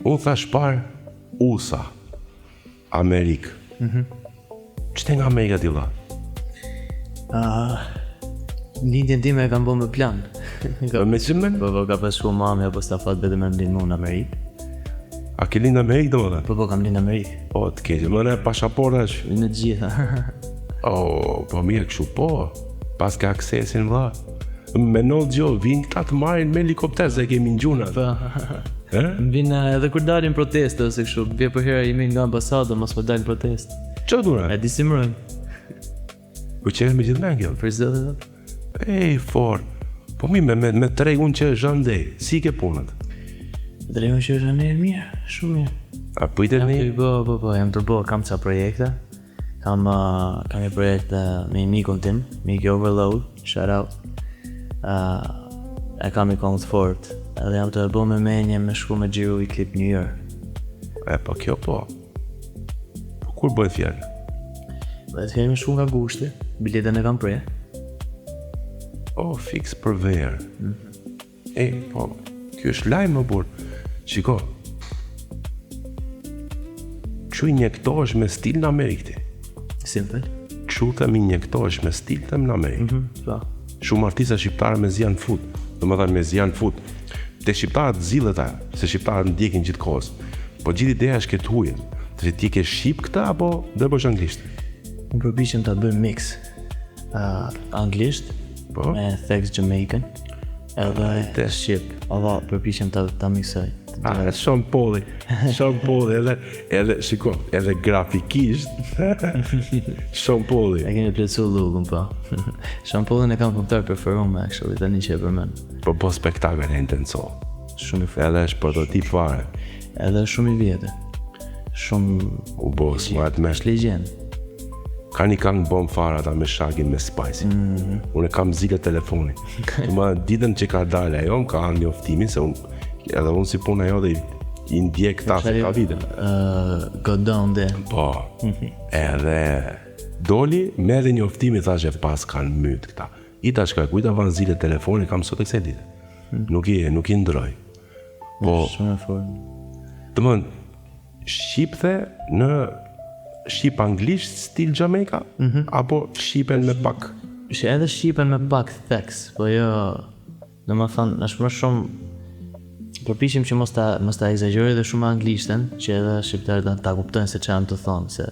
Unë thash parë USA, Amerikë. Qëte nga Amerika ti vlla? Lindjen time e kam bo me plan. Me qëmën? Po ka pasur mami apo stafat vetëm me mlinë mu në Amerikë. A ke lind në Amerikë do më dhe? Po kam linë në Amerikë. O, të keqë, më në pasaportash. Në gjitha. Po mirë kështu, po. Pas ka aksesin vlla. Me no gjo, vinë këta të marrin me helikopter se kemi në gjuna. Më vinë edhe kur dalin proteste ose kështu, bje për hera jemi nga ambasada, mos më dalin protest. Që dura? E disimrojmë. Po qenë me gjithë me kjo? Për zë dhe dhe. Ej, for. Po mi me tregun që zhëndej, si ke punët? Tregun që është në mirë, shumë mirë. A pëjtet një? Po, jam tërbo, kam ca projekte. Kam një projekt me mikun tim, Miki Overload, shout out. E kam i kongë të fort, edhe jam të bo me menje me shku me gjiru i klip New York. Po kjo po. Po kur bëjt fjallë? Bëjt fjallë me shku nga gushti, biletën e kam prej. Fix për verë. Po, kjo është lajmë më burë. Qiko, që i njektohesh me stil në Amerikë ti? Simple. Që të mi njektohesh me stil të në Amerikë? Shumë artista shqiptare me zjanë fut. Do më thënë me zjanë fut. Te shqiptarët zilët aja, se shqiptarët ndjekin gjithë kohës. Po gjithë ideja është këtë hujen. Të ti ke shqip këta, apo dhe bësh anglisht? Unë përbishëm të bëjmë mix. Anglisht, me Thanks Jamaican, edhe shqip. Ava, përbishëm të mixoj. Sean Pauli, edhe shiko, edhe grafikisht Sean Pauli. E keni plecu lukën, po. Sean Pauli e kam këmëtar preferume, actually, tani që e përmen. Po spektakën e intenso. Shumë i fërë. Edhe është prototip fare. Edhe shumë i vjetë. Shumë... U bo, smart me. është legend. Ka një kanë bom fare ata me Shagin me Spicy. Unë e kam zile telefoni. Ma ditën që ka dalë ajo, më ka anë një oftimi, se unë edhe unë si puna jo dhe i ndjek këta se ka vite. Go down there. Po, edhe doli me edhe një oftimi thash e pas kanë mytë këta. I ta shka kujta vanë zile telefoni kam sot e këse dite. Nuk i ndroj. Po, shumë e formë. të mënë, shqipthe në shqip anglisht stil Jamaica, apo shqipen me pak? Edhe shqipen me pak theks, po jo, në më thonë, është më shumë, përpishim që mos ta exagjeroj dhe shumë anglishten, që edhe shqiptarët ta kuptojnë se që jam të thonë, se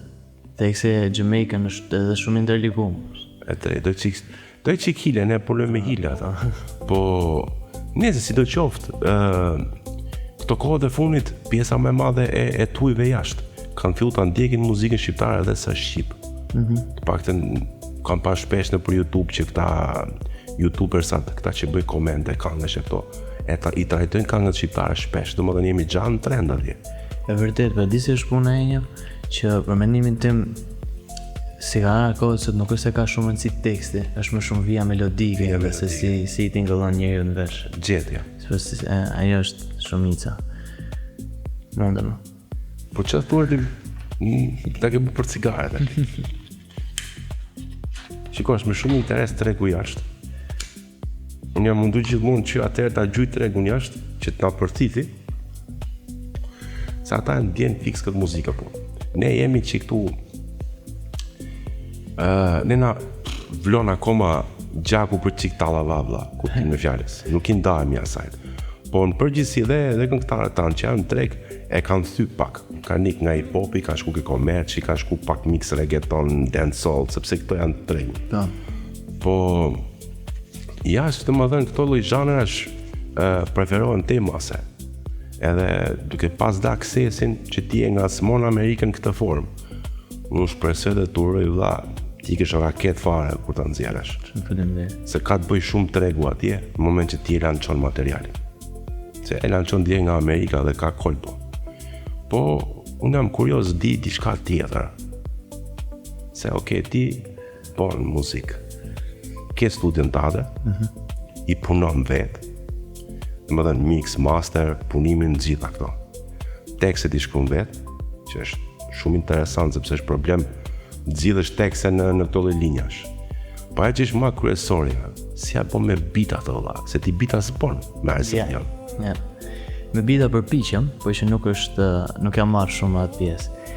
theksi e Jamaican është edhe shumë ndërlikum. E tre, do e qik hile, ne problem me hile ata. Po, nese si do qoftë, këto kohët e funit, pjesa me madhe e tujve jashtë, kanë fillu të ndjekin muzikën shqiptare edhe sa shqip. Të paktën kanë pa shpesh në për YouTube që këta YouTubersat, këta që bëj komente, këngësh e këto, i trajtojnë këngët shqiptare shpesh, do më dhe njemi gjanë në trend atje. E vërtet, për disi është puna e një, që për mendimin tim, si ka arë kohët se nuk është se ka shumë në si teksti, është më shumë via melodike, dhe se si i tingëllon njëri në vesh. Gjetja. Ajo është shumica. Mundë më. Po që të thuar ta ke bu për cigaret. Shiko, është me shumë interes tregu jashtë. Unë jam mundu gjithmonë që atëherë ta gjujt tregun jashtë, që të na përthiti, se ata e ndjen fix këtë muzika po. Ne jemi që këtu, ne na vlon akoma gjaku për qik talavavla, kuptin me fjales. Nuk i ndajemi asajt. Po në përgjithsi dhe këngëtarët tanë që janë treg, e kanë thyp pak. Ka nik nga hip-hopi, ka shku ke komerci, ka shku pak mix reggaeton, dancehall, sepse këto janë treg. Po, jashtë të më dhenë këto lloj zhanrash preferohen te mase. Edhe duke pas da aksesin që ti e nga smon Amerikën këtë formë. Unë shpresoj dhe të uroj vlla, ti kesh raket fare kur ta nxjerrësh. Se ka të bëj shumë tregu atje, në moment që ti e lançon materialin. Se e lançon dje nga Amerika dhe ka kolpo. Po, unë jam kurios di diçka tjetër. Se ti bon muzikë. Ke studion tate, i punon vetë. Më dhe mix, master, punimin, gjitha këto. Tekstet i shkruan vetë, që është shumë interesant, sepse është problem zgjidhësh tekste në këto lloj linjash. Po ajo që është më kryesore, si apo me bita të valla, se ti bita s'bon me arsye janë. me bida përpiqem, por që nuk jam marrë shumë atë pjesë.